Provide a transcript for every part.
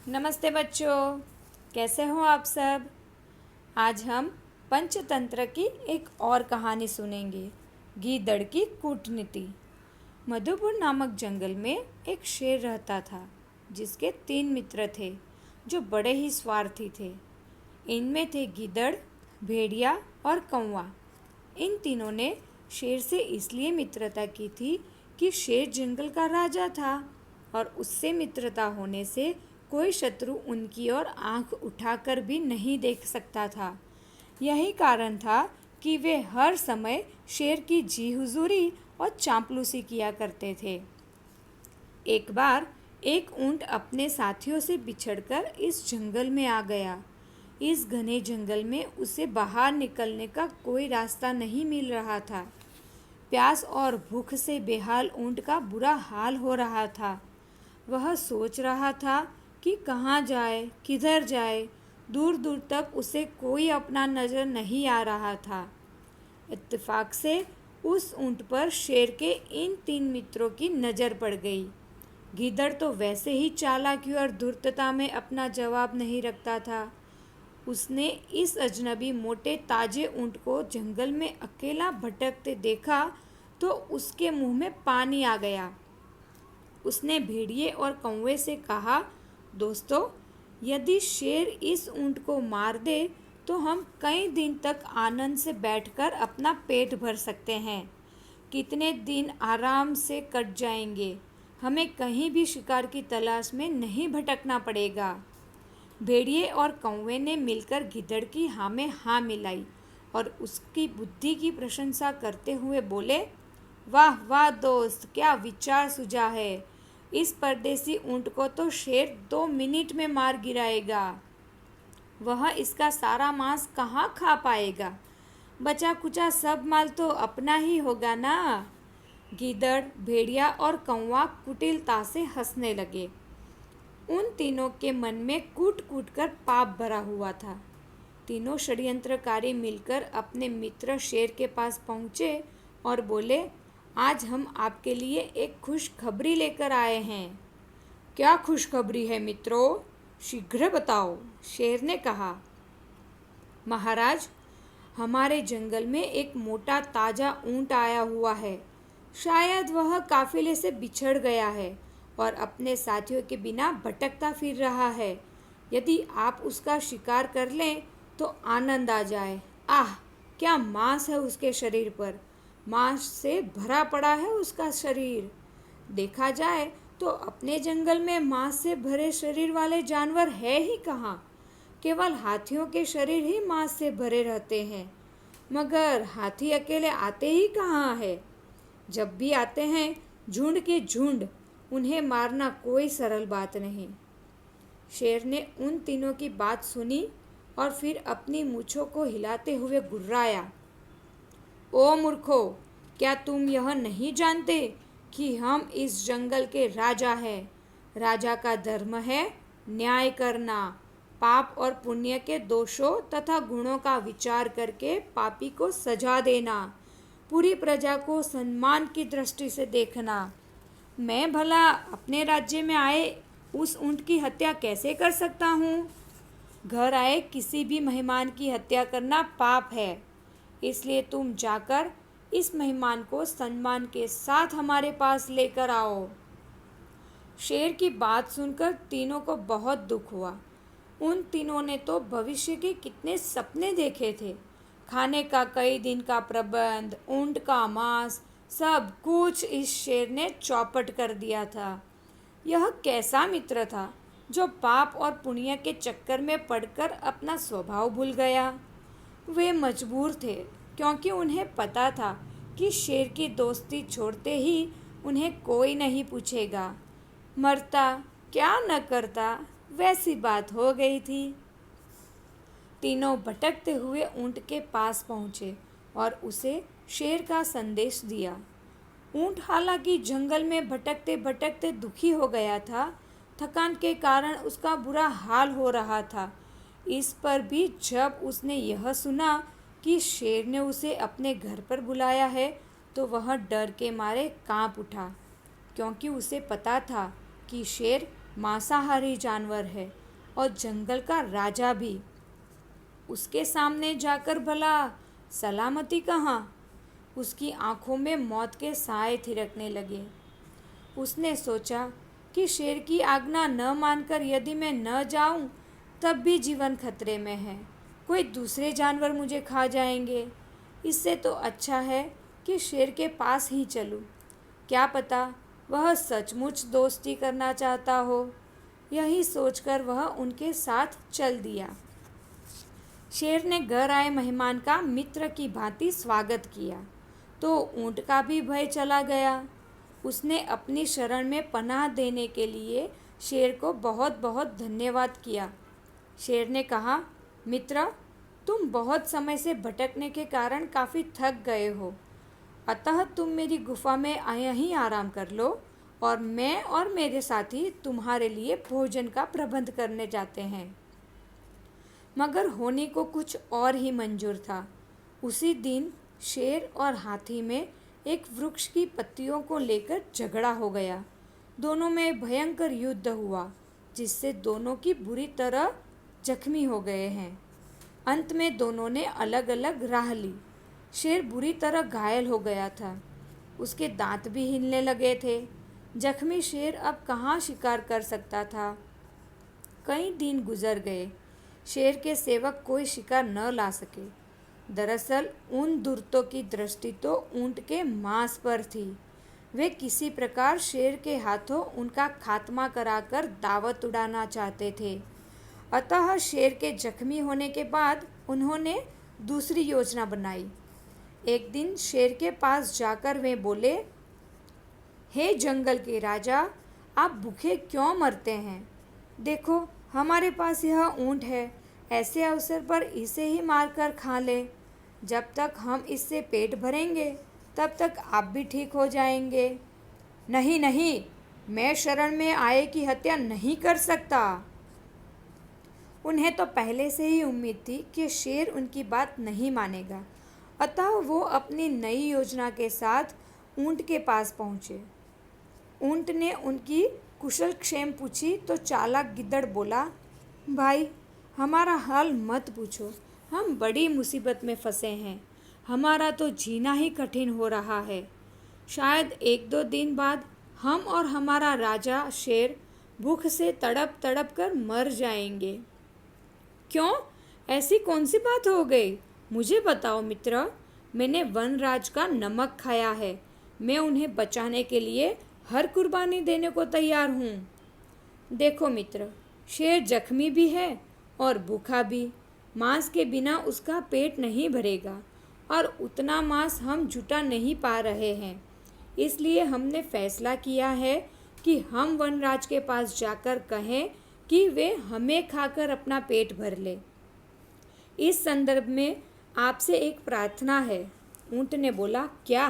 नमस्ते बच्चों, कैसे हो आप सब। आज हम पंचतंत्र की एक और कहानी सुनेंगे, गीदड़ की कूटनीति। मधुपुर नामक जंगल में एक शेर रहता था जिसके 3 मित्र थे जो बड़े ही स्वार्थी थे। इनमें थे गीदड़, भेड़िया और कौवा। इन तीनों ने शेर से इसलिए मित्रता की थी कि शेर जंगल का राजा था और उससे मित्रता होने से कोई शत्रु उनकी ओर आंख उठाकर भी नहीं देख सकता था। यही कारण था कि वे हर समय शेर की जी हुजूरी और चापलूसी किया करते थे। एक बार एक ऊंट अपने साथियों से बिछड़कर इस जंगल में आ गया। इस घने जंगल में उसे बाहर निकलने का कोई रास्ता नहीं मिल रहा था। प्यास और भूख से बेहाल ऊंट का बुरा हाल हो रहा था। वह सोच रहा था कि कहाँ जाए, किधर जाए। दूर दूर तक उसे कोई अपना नज़र नहीं आ रहा था। इत्तेफाक से उस ऊंट पर शेर के इन 3 मित्रों की नज़र पड़ गई। गीदड़ तो वैसे ही चालाकी और धूर्तता में अपना जवाब नहीं रखता था। उसने इस अजनबी मोटे ताजे ऊंट को जंगल में अकेला भटकते देखा तो उसके मुंह में पानी आ गया। उसने भेड़िए और कौवे से कहा, दोस्तों, यदि शेर इस ऊंट को मार दे तो हम कई दिन तक आनंद से बैठकर अपना पेट भर सकते हैं। कितने दिन आराम से कट जाएंगे। हमें कहीं भी शिकार की तलाश में नहीं भटकना पड़ेगा। भेड़िए और कौवे ने मिलकर गिद्दड़ की हाँ में हाँ मिलाई और उसकी बुद्धि की प्रशंसा करते हुए बोले, वाह वाह दोस्त, क्या विचार सूझा है। इस परदेसी ऊंट को तो शेर 2 मिनट में मार गिराएगा। वह इसका सारा मांस कहाँ खा पाएगा। बचा कुचा सब माल तो अपना ही होगा ना। गीदड़, भेड़िया और कौवा कुटिलता से हंसने लगे। उन तीनों के मन में कूट कूट कर पाप भरा हुआ था। तीनों षड्यंत्रकारी मिलकर अपने मित्र शेर के पास पहुँचे और बोले, आज हम आपके लिए एक खुशखबरी लेकर आए हैं। क्या खुशखबरी है मित्रों, शीघ्र बताओ, शेर ने कहा। महाराज, हमारे जंगल में एक मोटा ताजा ऊंट आया हुआ है। शायद वह काफिले से बिछड़ गया है और अपने साथियों के बिना भटकता फिर रहा है। यदि आप उसका शिकार कर लें तो आनंद आ जाए। आह, क्या मांस है उसके शरीर पर। मांस से भरा पड़ा है उसका शरीर। देखा जाए तो अपने जंगल में मांस से भरे शरीर वाले जानवर है ही कहाँ। केवल हाथियों के शरीर ही मांस से भरे रहते हैं। मगर हाथी अकेले आते ही कहाँ है। जब भी आते हैं झुंड के झुंड। उन्हें मारना कोई सरल बात नहीं। शेर ने उन तीनों की बात सुनी और फिर अपनी मूंछों को हिलाते हुए गुर्राया, ओ मूर्खो, क्या तुम यह नहीं जानते कि हम इस जंगल के राजा हैं। राजा का धर्म है न्याय करना, पाप और पुण्य के दोषों तथा गुणों का विचार करके पापी को सजा देना, पूरी प्रजा को सम्मान की दृष्टि से देखना। मैं भला अपने राज्य में आए उस ऊंट की हत्या कैसे कर सकता हूँ। घर आए किसी भी मेहमान की हत्या करना पाप है। इसलिए तुम जाकर इस मेहमान को सम्मान के साथ हमारे पास लेकर आओ। शेर की बात सुनकर तीनों को बहुत दुख हुआ। उन तीनों ने तो भविष्य के कितने सपने देखे थे। खाने का कई दिन का प्रबंध, ऊंट का मांस, सब कुछ इस शेर ने चौपट कर दिया था। यह कैसा मित्र था जो पाप और पुण्य के चक्कर में पड़कर अपना स्वभाव भूल गया। वे मजबूर थे क्योंकि उन्हें पता था कि शेर की दोस्ती छोड़ते ही उन्हें कोई नहीं पूछेगा। मरता क्या न करता, वैसी बात हो गई थी। तीनों भटकते हुए ऊंट के पास पहुँचे और उसे शेर का संदेश दिया। ऊंट हालांकि जंगल में भटकते भटकते दुखी हो गया था। थकान के कारण उसका बुरा हाल हो रहा था। इस पर भी जब उसने यह सुना कि शेर ने उसे अपने घर पर बुलाया है तो वह डर के मारे कांप उठा, क्योंकि उसे पता था कि शेर मांसाहारी जानवर है और जंगल का राजा भी। उसके सामने जाकर भला सलामती कहाँ। उसकी आंखों में मौत के साए थिरकने लगे। उसने सोचा कि शेर की आज्ञा न मानकर यदि मैं न जाऊं, तब भी जीवन खतरे में है। कोई दूसरे जानवर मुझे खा जाएंगे। इससे तो अच्छा है कि शेर के पास ही चलूं। क्या पता वह सचमुच दोस्ती करना चाहता हो। यही सोचकर वह उनके साथ चल दिया। शेर ने घर आए मेहमान का मित्र की भांति स्वागत किया तो ऊंट का भी भय चला गया। उसने अपनी शरण में पनाह देने के लिए शेर को बहुत बहुत धन्यवाद किया। शेर ने कहा, मित्र, तुम बहुत समय से भटकने के कारण काफ़ी थक गए हो, अतः तुम मेरी गुफा में यहीं आराम कर लो और मैं और मेरे साथी तुम्हारे लिए भोजन का प्रबंध करने जाते हैं। मगर होने को कुछ और ही मंजूर था। उसी दिन शेर और हाथी में एक वृक्ष की पत्तियों को लेकर झगड़ा हो गया। दोनों में भयंकर युद्ध हुआ, जिससे दोनों की बुरी तरह जख्मी हो गए हैं। अंत में दोनों ने अलग अलग राह ली। शेर बुरी तरह घायल हो गया था। उसके दांत भी हिलने लगे थे। जख्मी शेर अब कहाँ शिकार कर सकता था। कई दिन गुजर गए। शेर के सेवक कोई शिकार न ला सके। दरअसल उन दूरतों की दृष्टि तो ऊंट के मांस पर थी। वे किसी प्रकार शेर के हाथों उनका खात्मा कराकर दावत उड़ाना चाहते थे। अतः शेर के जख्मी होने के बाद उन्होंने दूसरी योजना बनाई। एक दिन शेर के पास जाकर वे बोले, हे जंगल के राजा, आप भूखे क्यों मरते हैं? देखो, हमारे पास यह ऊंट है। ऐसे अवसर पर इसे ही मारकर खा ले। जब तक हम इससे पेट भरेंगे, तब तक आप भी ठीक हो जाएंगे। नहीं नहीं, मैं शरण में आए की हत्या नहीं कर सकता। उन्हें तो पहले से ही उम्मीद थी कि शेर उनकी बात नहीं मानेगा। अतः वो अपनी नई योजना के साथ ऊंट के पास पहुँचे। ऊंट ने उनकी कुशल क्षेम पूछी तो चालाक गिद्दड़ बोला, भाई, हमारा हाल मत पूछो। हम बड़ी मुसीबत में फंसे हैं। हमारा तो जीना ही कठिन हो रहा है। शायद 1-2 दिन बाद हम और हमारा राजा शेर भूख से तड़प तड़प कर मर जाएंगे। क्यों? ऐसी कौन सी बात हो गई? मुझे बताओ मित्र। मैंने वनराज का नमक खाया है। मैं उन्हें बचाने के लिए हर कुर्बानी देने को तैयार हूँ। देखो मित्र, शेर जख्मी भी है और भूखा भी। मांस के बिना उसका पेट नहीं भरेगा और उतना मांस हम जुटा नहीं पा रहे हैं। इसलिए हमने फैसला किया है कि हम वनराज के पास जाकर कहें कि वे हमें खाकर अपना पेट भर ले। इस संदर्भ में आपसे एक प्रार्थना है। ऊंट ने बोला, क्या?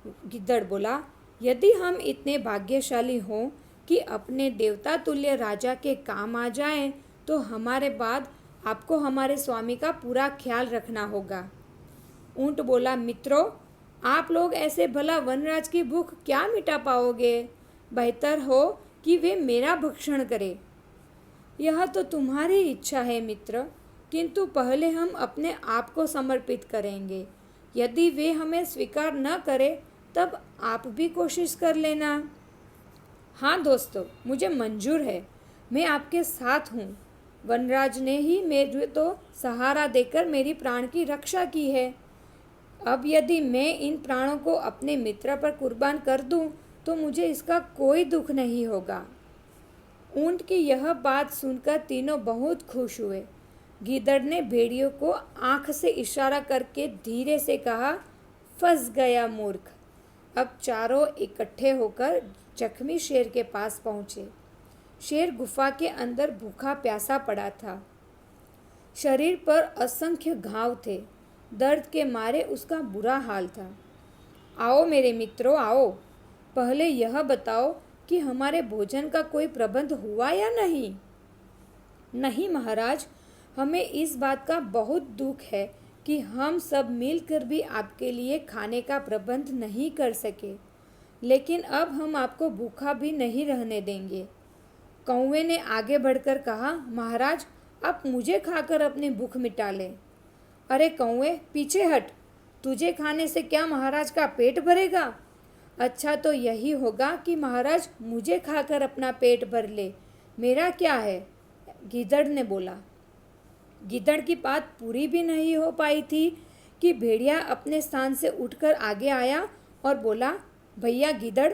गिद्दड़ बोला, यदि हम इतने भाग्यशाली हों कि अपने देवता तुल्य राजा के काम आ जाएं, तो हमारे बाद आपको हमारे स्वामी का पूरा ख्याल रखना होगा। ऊंट बोला, मित्रों, आप लोग ऐसे भला वनराज की भूख क्या मिटा पाओगे? बेहतर हो कि वे मेरा भक्षण करें। यह तो तुम्हारी इच्छा है मित्र, किंतु पहले हम अपने आप को समर्पित करेंगे। यदि वे हमें स्वीकार न करें, तब आप भी कोशिश कर लेना। हाँ दोस्तों, मुझे मंजूर है। मैं आपके साथ हूँ। वनराज ने ही मेरे तो सहारा देकर मेरी प्राण की रक्षा की है। अब यदि मैं इन प्राणों को अपने मित्र पर कुर्बान कर दूँ, तो मुझे इसका कोई दुख नहीं होगा। ऊंट की यह बात सुनकर तीनों बहुत खुश हुए। गीदड़ ने भेड़ियों को आंख से इशारा करके धीरे से कहा, फंस गया मूर्ख। अब चारों इकट्ठे होकर जख्मी शेर के पास पहुँचे। शेर गुफा के अंदर भूखा प्यासा पड़ा था। शरीर पर असंख्य घाव थे। दर्द के मारे उसका बुरा हाल था। आओ मेरे मित्रों, आओ। पहले यह बताओ कि हमारे भोजन का कोई प्रबंध हुआ या नहीं? नहीं महाराज, हमें इस बात का बहुत दुख है कि हम सब मिलकर भी आपके लिए खाने का प्रबंध नहीं कर सके। लेकिन अब हम आपको भूखा भी नहीं रहने देंगे। कौवे ने आगे बढ़कर कहा, महाराज आप मुझे खाकर अपनी भूख मिटा लें। अरे कौवे पीछे हट, तुझे खाने से क्या महाराज का पेट भरेगा? अच्छा तो यही होगा कि महाराज मुझे खाकर अपना पेट भर ले, मेरा क्या है? गीदड़ ने बोला। गीदड़ की बात पूरी भी नहीं हो पाई थी कि भेड़िया अपने स्थान से उठकर आगे आया और बोला, भैया गीदड़,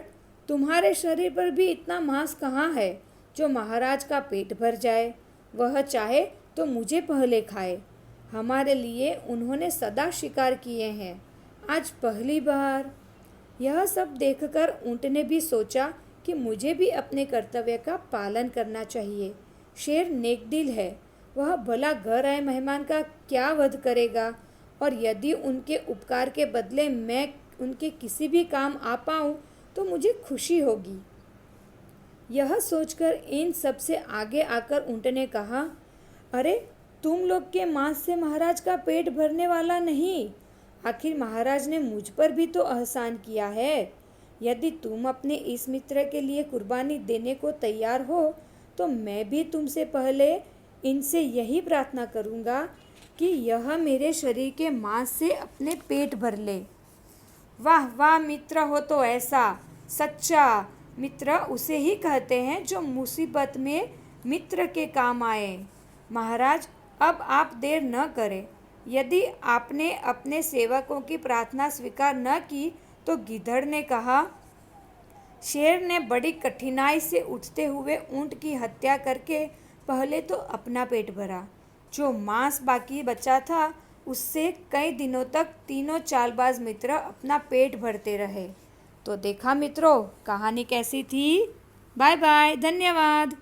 तुम्हारे शरीर पर भी इतना मांस कहाँ है जो महाराज का पेट भर जाए? वह चाहे तो मुझे पहले खाए। हमारे लिए उन्होंने सदा शिकार किए हैं, आज पहली बार। यह सब देखकर ऊँट ने भी सोचा कि मुझे भी अपने कर्तव्य का पालन करना चाहिए। शेर नेकदिल है, वह भला घर आए मेहमान का क्या वध करेगा, और यदि उनके उपकार के बदले मैं उनके किसी भी काम आ पाऊँ तो मुझे खुशी होगी। यह सोचकर इन सब से आगे आकर ऊँट ने कहा, अरे तुम लोग के मांस से महाराज का पेट भरने वाला नहीं, आखिर महाराज ने मुझ पर भी तो एहसान किया है। यदि तुम अपने इस मित्र के लिए कुर्बानी देने को तैयार हो तो मैं भी तुमसे पहले इनसे यही प्रार्थना करूँगा कि यह मेरे शरीर के मांस से अपने पेट भर ले। वाह वाह, मित्र हो तो ऐसा। सच्चा मित्र उसे ही कहते हैं जो मुसीबत में मित्र के काम आए। महाराज अब आप देर न करें। यदि आपने अपने सेवकों की प्रार्थना स्वीकार न की तो गिद्धड़ ने कहा। शेर ने बड़ी कठिनाई से उठते हुए ऊँट की हत्या करके पहले तो अपना पेट भरा, जो मांस बाकी बचा था उससे कई दिनों तक तीनों चालबाज मित्र अपना पेट भरते रहे। तो देखा मित्रों, कहानी कैसी थी? बाय बाय, धन्यवाद।